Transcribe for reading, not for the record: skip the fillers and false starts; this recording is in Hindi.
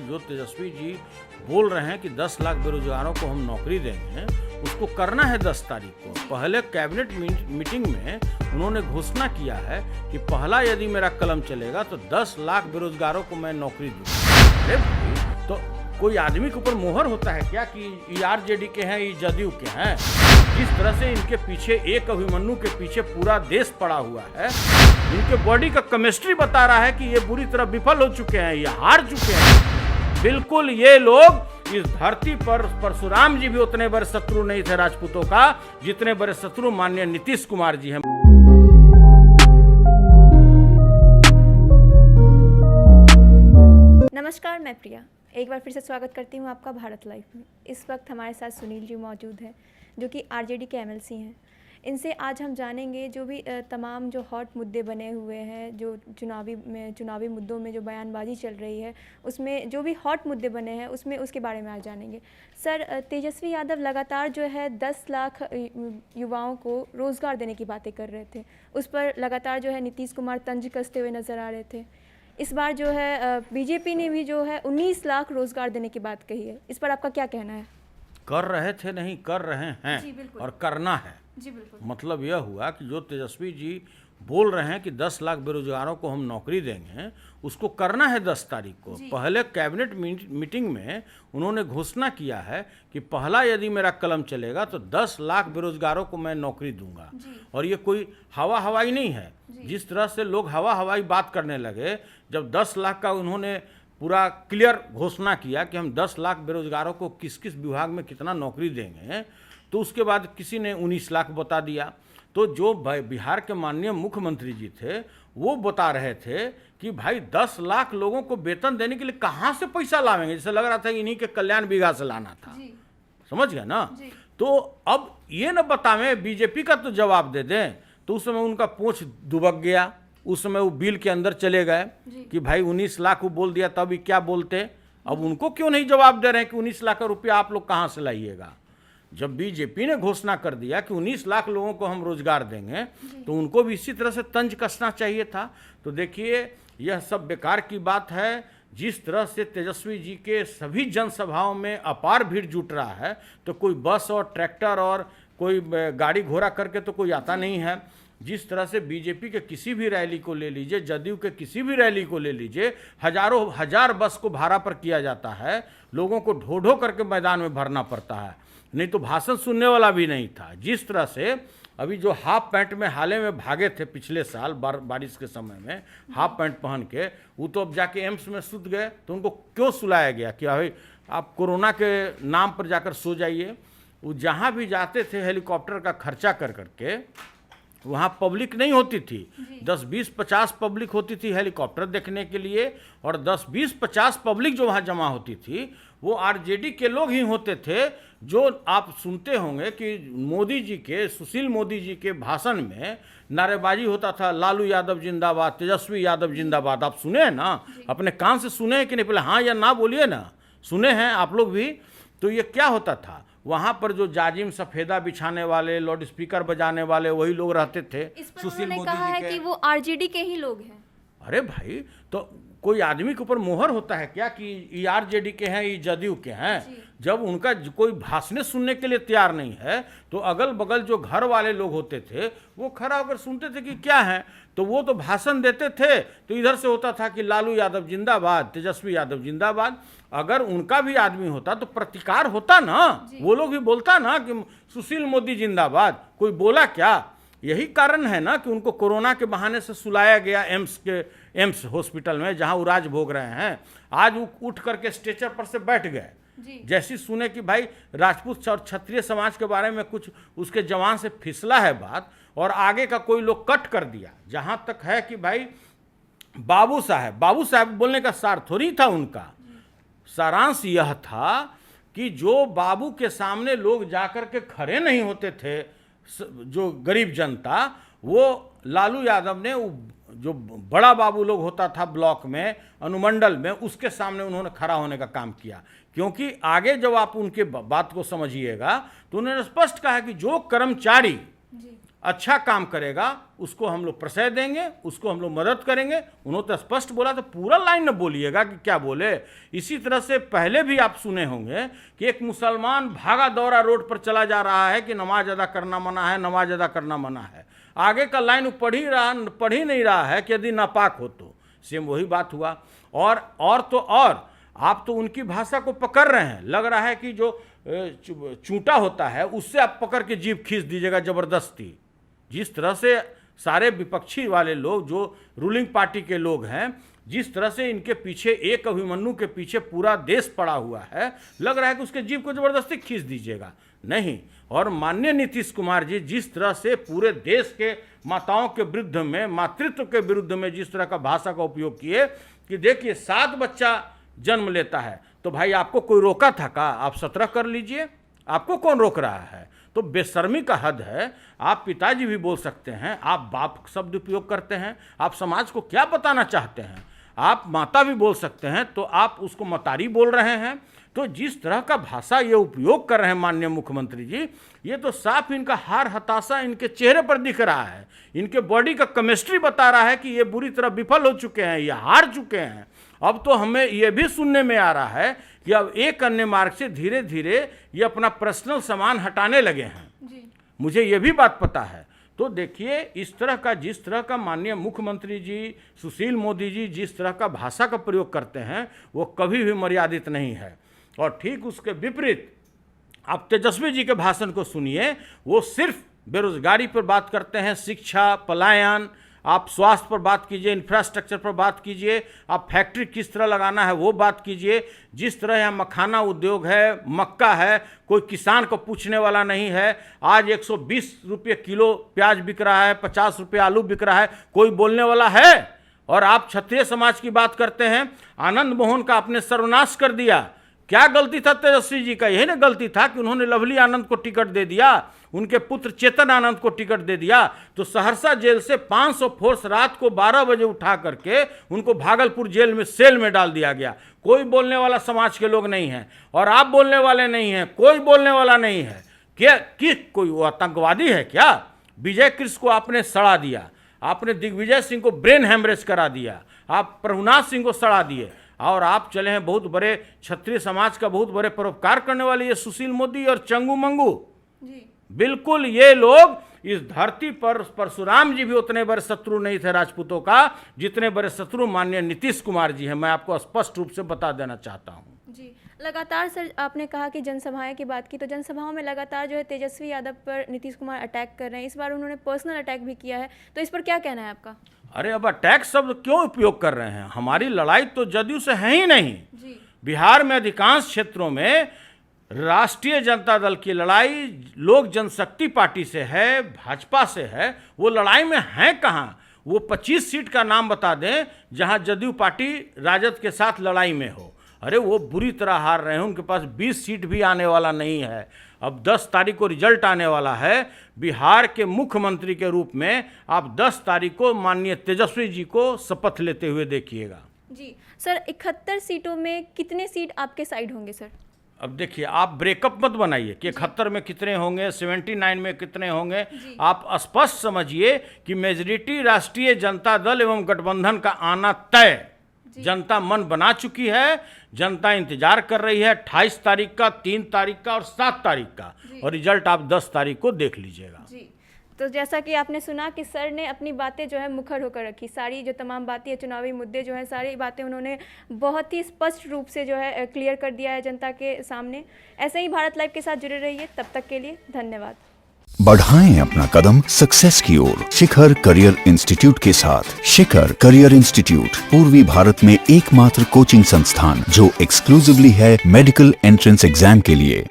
कि जो तेजस्वी जी बोल रहे हैं कि 10 लाख बेरोजगारों को हम नौकरी देंगे, उसको करना है 10 तारीख को। पहले कैबिनेट मीटिंग में उन्होंने घोषणा किया है कि पहला यदि मेरा कलम चलेगा तो 10 लाख बेरोजगारों को मैं नौकरी दूंगा। अरे भाई, तो कोई आदमी के ऊपर मोहर होता है क्या कि ये आरजेडी के हैं, ये जदयू के हैं? जिस तरह से इनके पीछे, एक अभिमन्यु के पीछे पूरा देश पड़ा हुआ है, इनके बॉडी का केमिस्ट्री बता रहा है कि ये बुरी तरह विफल हो चुके हैं, ये हार चुके हैं। बिल्कुल ये लोग इस धरती पर, परशुराम जी भी उतने बड़े शत्रु नहीं थे राजपूतों का जितने बड़े शत्रु माननीय नीतीश कुमार जी हैं। नमस्कार, मैं प्रिया एक बार फिर से स्वागत करती हूँ आपका भारत लाइव में। इस वक्त हमारे साथ सुनील जी मौजूद हैं जो कि आरजेडी के एमएलसी हैं। इनसे आज हम जानेंगे जो भी तमाम जो हॉट मुद्दे बने हुए हैं, जो चुनावी मुद्दों में जो बयानबाजी चल रही है, उसमें जो भी हॉट मुद्दे बने हैं उसके बारे में आज जानेंगे। सर, तेजस्वी यादव लगातार जो है 10 लाख युवाओं को रोज़गार देने की बातें कर रहे थे। उस पर लगातार जो है नीतीश कुमार तंज कसते हुए नज़र आ रहे थे। इस बार जो है बीजेपी ने भी जो है 19 लाख रोजगार देने की बात कही है। इस पर आपका क्या कहना है? कर रहे थे नहीं, कर रहे हैं और करना है। जी बिल्कुल। मतलब यह हुआ कि जो तेजस्वी जी बोल रहे हैं कि 10 लाख बेरोजगारों को हम नौकरी देंगे, उसको करना है 10 तारीख को। पहले कैबिनेट मीटिंग में उन्होंने घोषणा किया है कि पहला यदि मेरा कलम चलेगा तो 10 लाख बेरोजगारों को मैं नौकरी दूंगा। और ये कोई हवाई नहीं है। जिस तरह से लोग हवाई बात करने लगे, जब 10 लाख का उन्होंने पूरा क्लियर घोषणा किया कि हम 10 लाख बेरोजगारों को किस किस विभाग में कितना नौकरी देंगे, तो उसके बाद किसी ने 19 लाख बता दिया। तो जो बिहार के माननीय मुख्यमंत्री जी थे वो बता रहे थे कि भाई 10 लाख लोगों को वेतन देने के लिए कहाँ से पैसा लावेंगे। जैसे लग रहा था कि इन्हीं के कल्याण बीघा से लाना था। समझ गए ना? तो अब ये न बतावें, बीजेपी का तो जवाब दे दें। तो उस समय उनका पूंछ दुबक गया। उस समय वो बिल के अंदर चले गए कि भाई 19 लाख वो बोल दिया, तब क्या बोलते। अब उनको क्यों नहीं जवाब दे रहे हैं कि 19 लाख का रुपया आप लोग कहाँ से लाइएगा? जब बीजेपी ने घोषणा कर दिया कि 19 लाख लोगों को हम रोजगार देंगे, तो उनको भी इसी तरह से तंज कसना चाहिए था। तो देखिए, यह सब बेकार की बात है। जिस तरह से तेजस्वी जी के सभी जनसभाओं में अपार भीड़ जुट रहा है, तो कोई बस और ट्रैक्टर और कोई गाड़ी घोड़ा करके तो कोई आता नहीं है। जिस तरह से बीजेपी के किसी भी रैली को ले लीजिए, जदयू के किसी भी रैली को ले लीजिए, हजारों हजार बस को भाड़ा पर किया जाता है। लोगों को ढो ढो करके मैदान में भरना पड़ता है, नहीं तो भाषण सुनने वाला भी नहीं था। जिस तरह से अभी जो हाफ पैंट में हाले में भागे थे पिछले साल बारिश के समय में, हाफ पैंट पहन के, वो तो अब जाके एम्स में सुत गए। तो उनको क्यों सुलाया गया कि भाई आप कोरोना के नाम पर जाकर सो जाइए? वो जहाँ भी जाते थे हेलीकॉप्टर का खर्चा कर करके, वहाँ पब्लिक नहीं होती थी। 10, 20, 50 पब्लिक होती थी हेलीकॉप्टर देखने के लिए। और 10, 20, 50 पब्लिक जो वहाँ जमा होती थी वो आरजेडी के लोग ही होते थे। जो आप सुनते होंगे कि मोदी जी के, सुशील मोदी जी के भाषण में नारेबाजी होता था, लालू यादव जिंदाबाद, तेजस्वी यादव जिंदाबाद। आप सुने हैं ना? अपने कान से सुने हैं कि नहीं? पहले हाँ या ना बोलिए ना। सुने हैं आप लोग भी? तो ये क्या होता था, वहाँ पर जो जाजिम सफेदा बिछाने वाले, लाउड स्पीकर बजाने वाले, वही लोग रहते थे। सुशील मोदी जी है कि वो आरजेडी के ही लोग हैं। अरे भाई, तो कोई आदमी के ऊपर मोहर होता है क्या कि ये आरजेडी के हैं, ये जदयू के हैं? जब उनका कोई भाषण सुनने के लिए तैयार नहीं है, तो अगल बगल जो घर वाले लोग होते थे वो खड़ा होकर सुनते थे कि क्या है। तो वो तो भाषण देते थे, तो इधर से होता था कि लालू यादव जिंदाबाद, तेजस्वी यादव जिंदाबाद। अगर उनका भी आदमी होता तो प्रतिकार होता ना, वो लोग भी बोलता ना कि सुशील मोदी जिंदाबाद। कोई बोला क्या? यही कारण है ना कि उनको कोरोना के बहाने से सुलाया गया एम्स हॉस्पिटल में, जहां वो राज भोग रहे हैं। आज वो उठ करके स्ट्रेचर पर से बैठ गए। जैसी सुने कि भाई राजपूत और क्षत्रिय समाज के बारे में कुछ उसके जवान से फिसला है बात, और आगे का कोई लोग कट कर दिया। जहां तक है कि भाई बाबू साहब बोलने का सार थोड़ी था उनका। सारांश यह था कि जो बाबू के सामने लोग जाकर के खड़े नहीं होते थे, जो गरीब जनता, वो लालू यादव ने जो बड़ा बाबू लोग होता था ब्लॉक में, अनुमंडल में, उसके सामने उन्होंने खड़ा होने का काम किया। क्योंकि आगे जब आप उनके बात को समझिएगा तो उन्होंने स्पष्ट कहा कि जो कर्मचारी अच्छा काम करेगा उसको हम लोग प्रशय देंगे, उसको हम लोग मदद करेंगे। उन्होंने तो स्पष्ट बोला, तो पूरा लाइन न बोलिएगा कि क्या बोले। इसी तरह से पहले भी आप सुने होंगे कि एक मुसलमान भागा दौड़ा रोड पर चला जा रहा है कि नमाज अदा करना मना है, नमाज अदा करना मना है। आगे का लाइन पढ़ ही नहीं रहा है कि यदि नापाक हो तो। सेम वही बात हुआ। और आप तो उनकी भाषा को पकड़ रहे हैं। लग रहा है कि जो चूंटा होता है उससे आप पकड़ के जीभ खींच दीजिएगा ज़बरदस्ती। जिस तरह से सारे विपक्षी वाले लोग जो रूलिंग पार्टी के लोग हैं, जिस तरह से इनके पीछे, एक अभिमन्यु के पीछे पूरा देश पड़ा हुआ है, लग रहा है कि उसके जीभ को ज़बरदस्ती खींच दीजिएगा। नहीं। और माननीय नीतीश कुमार जी जिस तरह से पूरे देश के माताओं के विरुद्ध में, मातृत्व के विरुद्ध में जिस तरह का भाषा का उपयोग किए कि देखिए 7 बच्चा जन्म लेता है तो भाई आपको कोई रोका था का? आप 17 कर लीजिए, आपको कौन रोक रहा है? तो बेशर्मी का हद है। आप पिताजी भी बोल सकते हैं, आप बाप शब्द उपयोग करते हैं। आप समाज को क्या बताना चाहते हैं? आप माता भी बोल सकते हैं, तो आप उसको मतारी बोल रहे हैं। तो जिस तरह का भाषा ये उपयोग कर रहे हैं माननीय मुख्यमंत्री जी, ये तो साफ इनका हार हताशा इनके चेहरे पर दिख रहा है। इनके बॉडी का केमिस्ट्री बता रहा है कि ये बुरी तरह विफल हो चुके हैं, ये हार चुके हैं। अब तो हमें ये भी सुनने में आ रहा है कि अब एक अन्य मार्ग से धीरे धीरे ये अपना पर्सनल सामान हटाने लगे हैं जी। मुझे ये भी बात पता है। तो देखिए इस तरह का, जिस तरह का माननीय मुख्यमंत्री जी सुशील मोदी जी जिस तरह का भाषा का प्रयोग करते हैं वो कभी भी मर्यादित नहीं है। और ठीक उसके विपरीत आप तेजस्वी जी के भाषण को सुनिए, वो सिर्फ बेरोजगारी पर बात करते हैं, शिक्षा, पलायन, आप स्वास्थ्य पर बात कीजिए, इंफ्रास्ट्रक्चर पर बात कीजिए, आप फैक्ट्री किस तरह लगाना है वो बात कीजिए। जिस तरह यहाँ मखाना उद्योग है, मक्का है, कोई किसान को पूछने वाला नहीं है। आज 120 रुपये किलो प्याज बिक रहा है, 50 रुपये आलू बिक रहा है, कोई बोलने वाला है? और आप क्षत्रिय समाज की बात करते हैं, आनंद मोहन का आपने सर्वनाश कर दिया। क्या गलती था तेजस्वी जी का? यही ना गलती था कि उन्होंने लवली आनंद को टिकट दे दिया, उनके पुत्र चेतन आनंद को टिकट दे दिया। तो सहरसा जेल से 500 फोर्स रात को 12 बजे उठा करके उनको भागलपुर जेल में सेल में डाल दिया गया। कोई बोलने वाला समाज के लोग नहीं हैं, और आप बोलने वाले नहीं हैं, कोई बोलने वाला नहीं है। क्या कि कोई वो आतंकवादी है क्या? विजय कृष्ण को आपने सड़ा दिया, आपने दिग्विजय सिंह को ब्रेन हैमरेज करा दिया, आप प्रभुनाथ सिंह को सड़ा दिए, और आप चले हैं बहुत बड़े क्षत्रिय समाज का बहुत बड़े परोपकार करने वाले ये सुशील मोदी और चंगू मंगू जी। बिल्कुल ये लोग इस धरती पर, परशुराम जी भी उतने बड़े शत्रु नहीं थे राजपूतों का जितने बड़े शत्रु माननीय नीतीश कुमार जी हैं। मैं आपको स्पष्ट रूप से बता देना चाहता हूँ जी। लगातार सर आपने कहा कि जनसभाएं की बात की, तो जनसभाओं में लगातार जो है तेजस्वी यादव पर नीतीश कुमार अटैक कर रहे हैं। इस बार उन्होंने पर्सनल अटैक भी किया है, तो इस पर क्या कहना है आपका? अरे अब अटैक शब्द क्यों उपयोग कर रहे हैं? हमारी लड़ाई तो जदयू से है ही नहीं जी। बिहार में अधिकांश क्षेत्रों में राष्ट्रीय जनता दल की लड़ाई लोक जनशक्ति पार्टी से है, भाजपा से है। वो लड़ाई में है कहाँ? वो 25 सीट का नाम बता दें जहां जदयू पार्टी राजद के साथ लड़ाई में हो। अरे वो बुरी तरह हार रहे हैं, उनके पास 20 सीट भी आने वाला नहीं है। अब 10 तारीख को रिजल्ट आने वाला है। बिहार के मुख्यमंत्री के रूप में आप 10 तारीख को माननीय तेजस्वी जी को शपथ लेते हुए देखिएगा जी। सर 71 सीटों में कितने सीट आपके साइड होंगे सर? अब देखिए, आप ब्रेकअप मत बनाइए कि 71 में कितने होंगे, 79 में कितने होंगे। आप स्पष्ट समझिए कि मेजॉरिटी राष्ट्रीय जनता दल एवं गठबंधन का आना तय। जनता मन बना चुकी है, जनता इंतजार कर रही है 28 तारीख का, 3 तारीख का और 7 तारीख का, और रिजल्ट आप 10 तारीख को देख लीजिएगा जी। तो जैसा कि आपने सुना कि सर ने अपनी बातें जो है मुखर होकर रखी, सारी जो तमाम बातें, चुनावी मुद्दे जो हैं, सारी बातें उन्होंने बहुत ही स्पष्ट रूप से जो है क्लियर कर दिया है जनता के सामने। ऐसे ही भारत लाइव के साथ जुड़े रहिए, तब तक के लिए धन्यवाद। बढ़ाएं अपना कदम सक्सेस की ओर शिखर करियर इंस्टीट्यूट के साथ। शिखर करियर इंस्टीट्यूट पूर्वी भारत में एकमात्र कोचिंग संस्थान जो एक्सक्लूसिवली है मेडिकल एंट्रेंस एग्जाम के लिए।